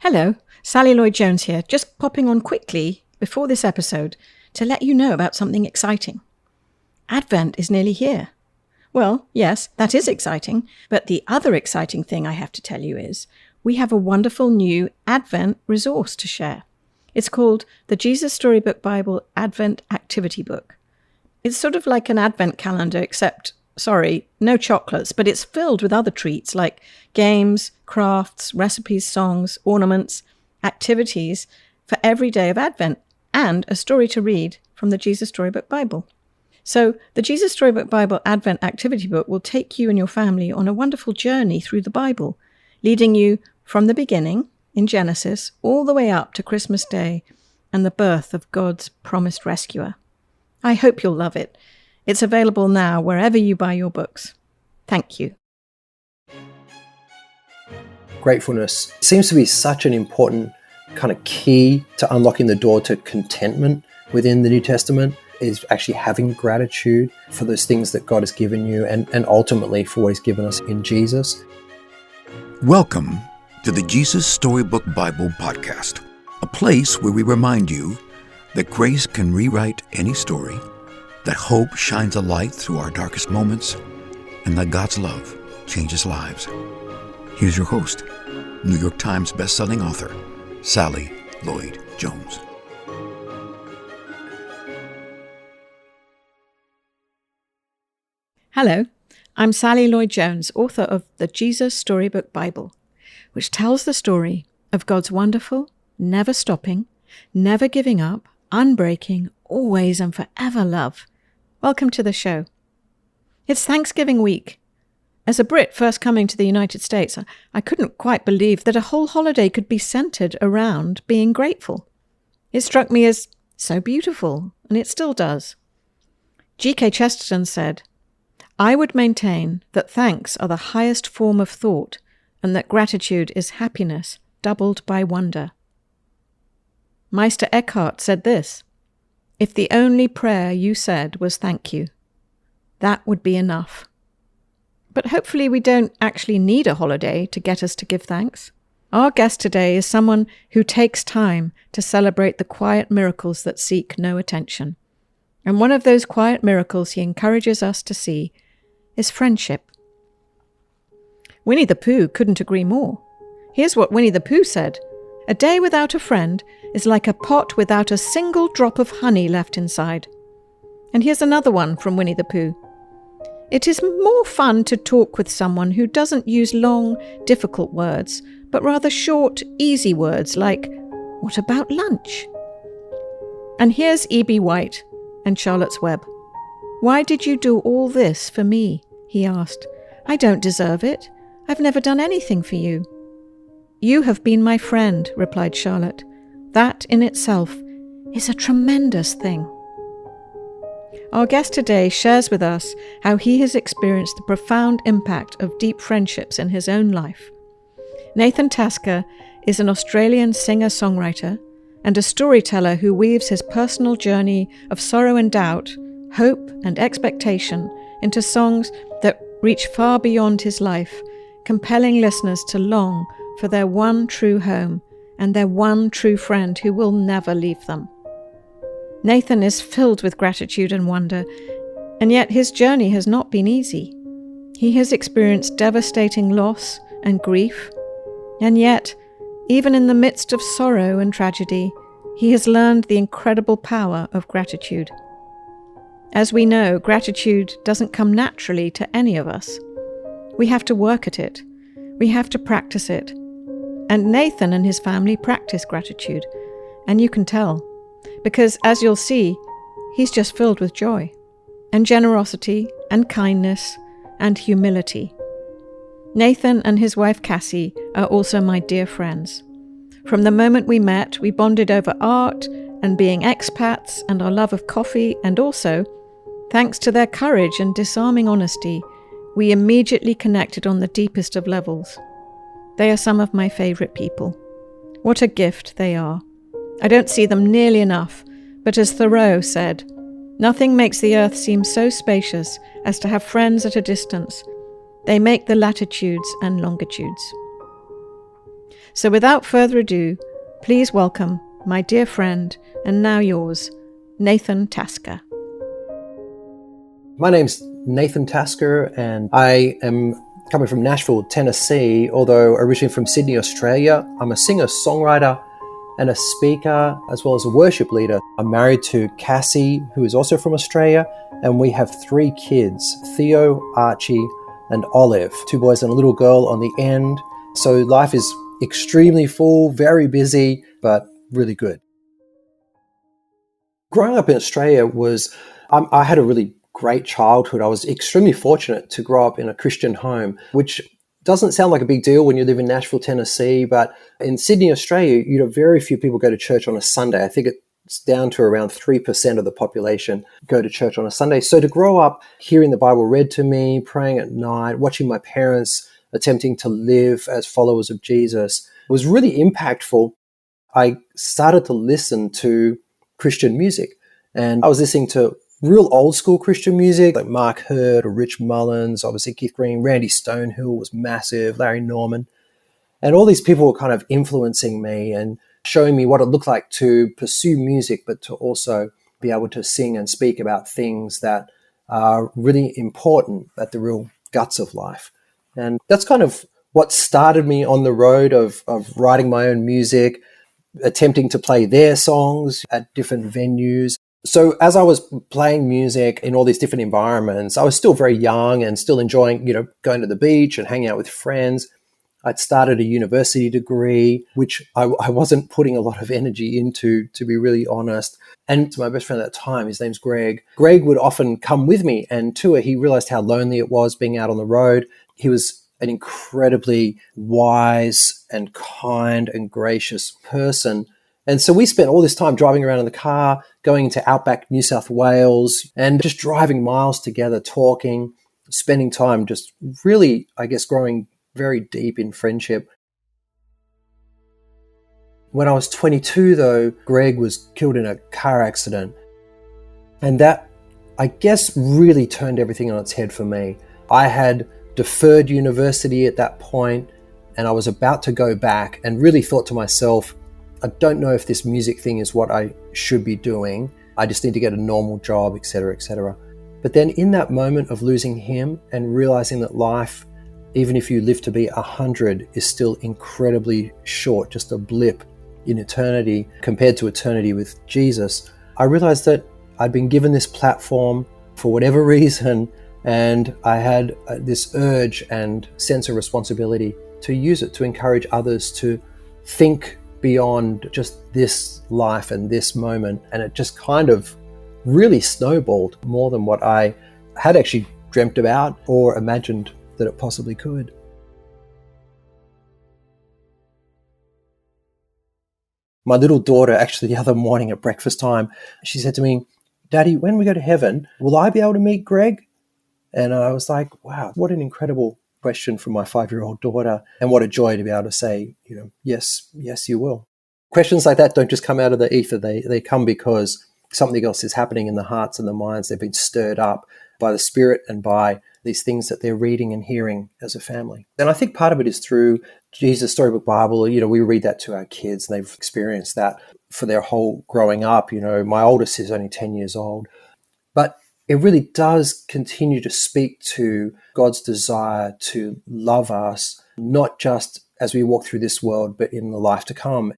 Hello, Sally Lloyd Jones here, just popping on quickly before this episode to let you know about something exciting. Advent is nearly here. Well, yes, that is exciting, but the other exciting thing I have to tell you is we have a wonderful new Advent resource to share. It's called the Jesus Storybook Bible Advent Activity Book. It's sort of like an Advent calendar, except, no chocolates, but it's filled with other treats like games, crafts, recipes, songs, ornaments, activities for every day of Advent, and a story to read from the Jesus Storybook Bible. So the Jesus Storybook Bible Advent Activity Book will take you and your family on a wonderful journey through the Bible, leading you from the beginning in Genesis all the way up to Christmas Day and the birth of God's promised rescuer. I hope you'll love it. It's available now wherever you buy your books. Thank you. Gratefulness seems to be such an important kind of key to unlocking the door to contentment within the New Testament, is actually having gratitude for those things that God has given you and ultimately for what He's given us in Jesus. Welcome to the Jesus Storybook Bible Podcast, a place where we remind you that grace can rewrite any story, that hope shines a light through our darkest moments, and that God's love changes lives. Here's your host, New York Times bestselling author, Sally Lloyd Jones. Hello, I'm Sally Lloyd Jones, author of the Jesus Storybook Bible, which tells the story of God's wonderful, never stopping, never giving up, unbreaking, always and forever love. Welcome to the show. It's Thanksgiving week. As a Brit first coming to the United States, I couldn't quite believe that a whole holiday could be centered around being grateful. It struck me as so beautiful, and it still does. G.K. Chesterton said, "I would maintain that thanks are the highest form of thought, and that gratitude is happiness doubled by wonder." Meister Eckhart said this, "If the only prayer you said was thank you, that would be enough." But hopefully we don't actually need a holiday to get us to give thanks. Our guest today is someone who takes time to celebrate the quiet miracles that seek no attention. And one of those quiet miracles he encourages us to see is friendship. Winnie the Pooh couldn't agree more. Here's what Winnie the Pooh said: "A day without a friend is like a pot without a single drop of honey left inside." And here's another one from Winnie the Pooh. "It is more fun to talk with someone who doesn't use long, difficult words, but rather short, easy words like, 'What about lunch?'" And here's E.B. White and Charlotte's Web. "Why did you do all this for me?" he asked. "I don't deserve it. I've never done anything for you." "You have been my friend," replied Charlotte. "That in itself is a tremendous thing." Our guest today shares with us how he has experienced the profound impact of deep friendships in his own life. Nathan Tasker is an Australian singer-songwriter and a storyteller who weaves his personal journey of sorrow and doubt, hope and expectation into songs that reach far beyond his life, compelling listeners to long for their one true home and their one true friend who will never leave them. Nathan is filled with gratitude and wonder, and yet his journey has not been easy. He has experienced devastating loss and grief, and yet, even in the midst of sorrow and tragedy, he has learned the incredible power of gratitude. As we know, gratitude doesn't come naturally to any of us. We have to work at it. We have to practice it. And Nathan and his family practice gratitude, and you can tell. Because, as you'll see, he's just filled with joy, and generosity, and kindness, and humility. Nathan and his wife Cassie are also my dear friends. From the moment we met, we bonded over art and being expats and our love of coffee, and also, thanks to their courage and disarming honesty, we immediately connected on the deepest of levels. They are some of my favorite people. What a gift they are. I don't see them nearly enough, but as Thoreau said, "Nothing makes the earth seem so spacious as to have friends at a distance. They make the latitudes and longitudes." So without further ado, please welcome my dear friend, and now yours, Nathan Tasker. My name's Nathan Tasker, and I am coming from Nashville, Tennessee, although originally from Sydney, Australia. I'm a singer, songwriter, and a speaker, as well as a worship leader. I'm married to Cassie, who is also from Australia, and we have 3 kids, Theo, Archie, and Olive, 2 boys and a little girl on the end. So life is extremely full, very busy, but really good. Growing up in Australia I had a really great childhood. I was extremely fortunate to grow up in a Christian home, which doesn't sound like a big deal when you live in Nashville, Tennessee, but in Sydney, Australia, very few people go to church on a Sunday. I think it's down to around 3% of the population go to church on a Sunday. So to grow up hearing the Bible read to me, praying at night, watching my parents attempting to live as followers of Jesus was really impactful. I started to listen to Christian music, and I was listening to real old school Christian music like Mark Hurd or Rich Mullins, obviously Keith Green, Randy Stonehill was massive, Larry Norman. And all these people were kind of influencing me and showing me what it looked like to pursue music, but to also be able to sing and speak about things that are really important at the real guts of life. And that's kind of what started me on the road of writing my own music, attempting to play their songs at different venues. So as I was playing music in all these different environments, I was still very young and still enjoying, going to the beach and hanging out with friends. I'd started a university degree, which I wasn't putting a lot of energy into, to be really honest. And to my best friend at the time, his name's Greg. Greg would often come with me and tour. He realized how lonely it was being out on the road. He was an incredibly wise and kind and gracious person. And so we spent all this time driving around in the car, going into outback New South Wales and just driving miles together, talking, spending time just really, growing very deep in friendship. When I was 22, though, Greg was killed in a car accident. And that, really turned everything on its head for me. I had deferred university at that point, and I was about to go back and really thought to myself, I don't know if this music thing is what I should be doing. I just need to get a normal job, etc., etc. But then in that moment of losing him and realizing that life, even if you live to be 100, is still incredibly short, just a blip in eternity compared to eternity with Jesus, I realized that I'd been given this platform for whatever reason, and I had this urge and sense of responsibility to use it to encourage others to think beyond just this life and this moment. And it just kind of really snowballed more than what I had actually dreamt about or imagined that it possibly could. My little daughter, actually the other morning at breakfast time, she said to me, Daddy, when we go to heaven, will I be able to meet Greg? And I was like, wow, what an incredible question from my 5-year-old daughter. And what a joy to be able to say, yes, you will. Questions like that don't just come out of the ether. They come because something else is happening in the hearts and the minds. They've been stirred up by the Spirit and by these things that they're reading and hearing as a family. And I think part of it is through Jesus' Storybook Bible. We read that to our kids, and they've experienced that for their whole growing up. My oldest is only 10 years old. But it really does continue to speak to God's desire to love us, not just as we walk through this world, but in the life to come.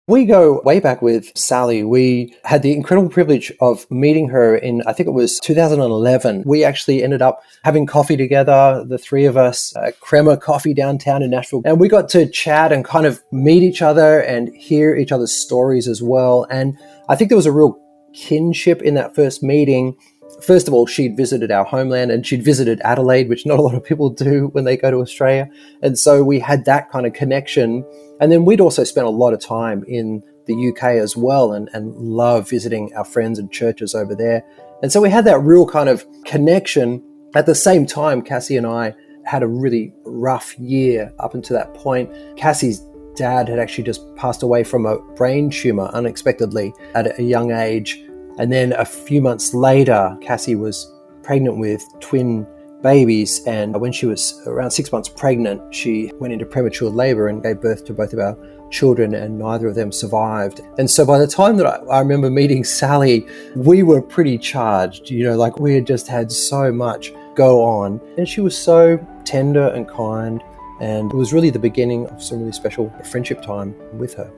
We go way back with Sally. We had the incredible privilege of meeting her in, I think it was 2011. We actually ended up having coffee together, the 3 of us, Crema Coffee downtown in Nashville. And we got to chat and kind of meet each other and hear each other's stories as well. And I think there was a real kinship in that first meeting. First of all, she'd visited our homeland and she'd visited Adelaide, which not a lot of people do when they go to Australia. And so we had that kind of connection. And then we'd also spent a lot of time in the UK as well and love visiting our friends and churches over there. And so we had that real kind of connection. At the same time, Cassie and I had a really rough year up until that point. Cassie's dad had actually just passed away from a brain tumor unexpectedly at a young age. And then a few months later, Cassie was pregnant with twin babies, and when she was around 6 months pregnant, she went into premature labor and gave birth to both of our children, and neither of them survived. And so by the time that I remember meeting Sally, we were pretty charged, like we had just had so much go on, and she was so tender and kind, and it was really the beginning of some really special friendship time with her.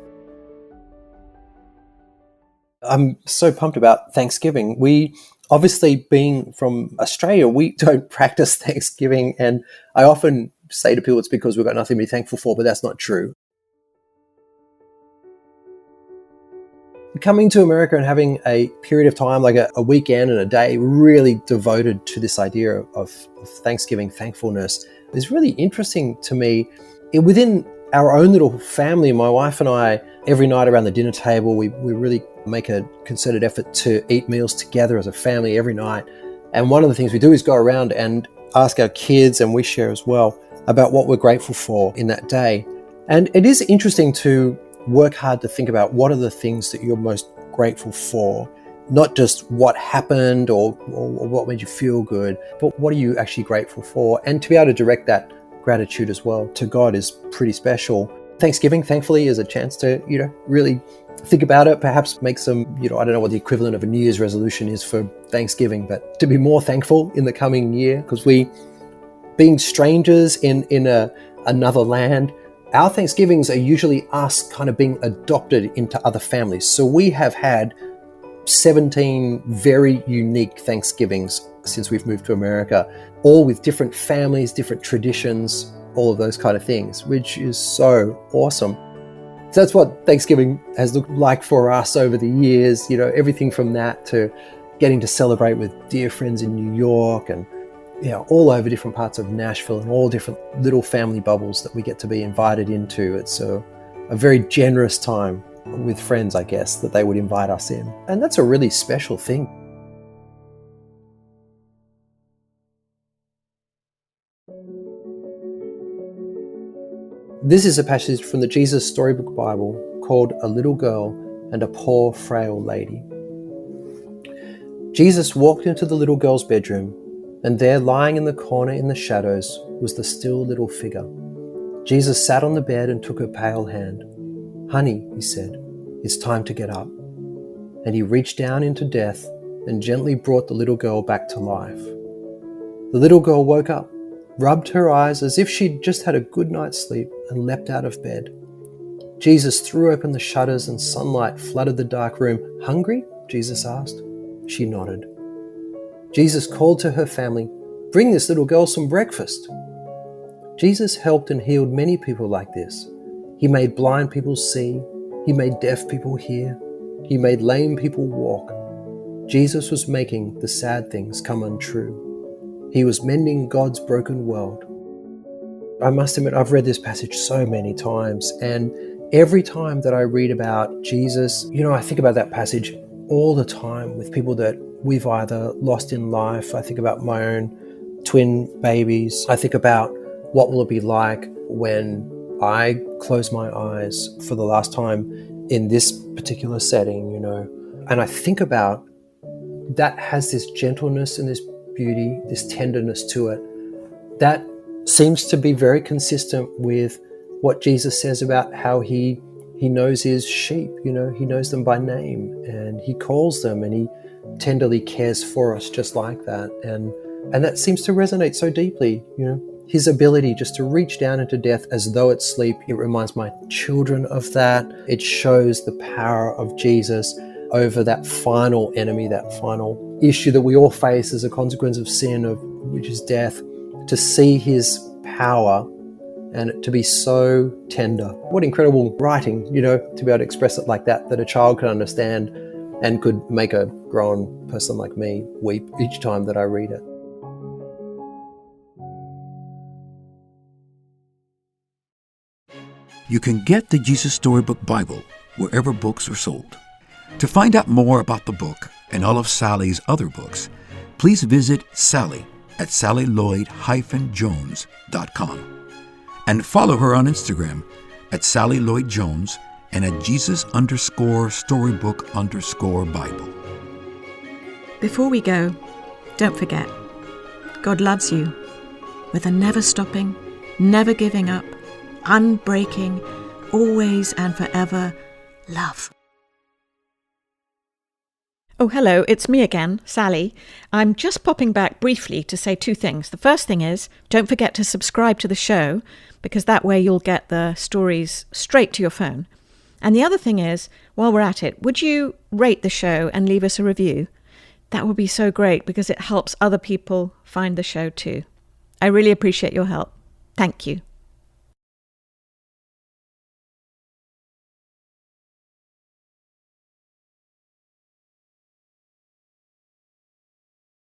I'm so pumped about Thanksgiving. We obviously, being from Australia, we don't practice Thanksgiving, and I often say to people it's because we've got nothing to be thankful for, but that's not true. Coming to America and having a period of time, like a weekend and a day really devoted to this idea of Thanksgiving, thankfulness, is really interesting to me. Within our own little family, my wife and I, every night around the dinner table, we really make a concerted effort to eat meals together as a family every night. And one of the things we do is go around and ask our kids, and we share as well, about what we're grateful for in that day. And it is interesting to work hard to think about what are the things that you're most grateful for, not just what happened or what made you feel good, but what are you actually grateful for? And to be able to direct that gratitude as well to God is pretty special. Thanksgiving, thankfully, is a chance to, really think about it, perhaps make some, I don't know what the equivalent of a New Year's resolution is for Thanksgiving, but to be more thankful in the coming year, because being strangers in another land, our Thanksgivings are usually us kind of being adopted into other families. So we have had 17 very unique Thanksgivings since we've moved to America, all with different families, different traditions, all of those kind of things, which is so awesome. So that's what Thanksgiving has looked like for us over the years, everything from that to getting to celebrate with dear friends in New York and all over different parts of Nashville and all different little family bubbles that we get to be invited into. It's a very generous time with friends, I guess, that they would invite us in. And that's a really special thing. This is a passage from the Jesus Storybook Bible called A Little Girl and a Poor Frail Lady. Jesus walked into the little girl's bedroom, and there, lying in the corner in the shadows, was the still little figure. Jesus sat on the bed and took her pale hand. "Honey," he said, "it's time to get up." And he reached down into death and gently brought the little girl back to life. The little girl woke up, rubbed her eyes as if she'd just had a good night's sleep, and leapt out of bed. Jesus threw open the shutters and sunlight flooded the dark room. "Hungry?" Jesus asked. She nodded. Jesus called to her family, "Bring this little girl some breakfast." Jesus helped and healed many people like this. He made blind people see. He made deaf people hear. He made lame people walk. Jesus was making the sad things come untrue. He was mending God's broken world. I must admit, I've read this passage so many times, and every time that I read about Jesus, I think about that passage all the time with people that we've either lost in life. I think about my own twin babies. I think about what will it be like when I close my eyes for the last time in this particular setting, And I think about that has this gentleness and this beauty, this tenderness to it, that seems to be very consistent with what Jesus says about how he knows his sheep, he knows them by name and he calls them and he tenderly cares for us just like that. And that seems to resonate so deeply, his ability just to reach down into death as though it's sleep. It reminds my children of that. It shows the power of Jesus over that final enemy, that final issue that we all face as a consequence of sin, which is death. To see his power and to be so tender. What incredible writing, to be able to express it like that a child can understand and could make a grown person like me weep each time that I read it. You can get the Jesus Storybook Bible wherever books are sold. To find out more about the book and all of Sally's other books, please visit Sally at sallylloyd-jones.com and follow her on Instagram at Sally Lloyd Jones and at Jesus_Storybook_Bible. Before we go, don't forget, God loves you with a never stopping, never giving up, unbreaking, always and forever love. Oh, hello, it's me again, Sally. I'm just popping back briefly to say two things. The first thing is, don't forget to subscribe to the show, because that way you'll get the stories straight to your phone. And the other thing is, while we're at it, would you rate the show and leave us a review? That would be so great, because it helps other people find the show too. I really appreciate your help. Thank you.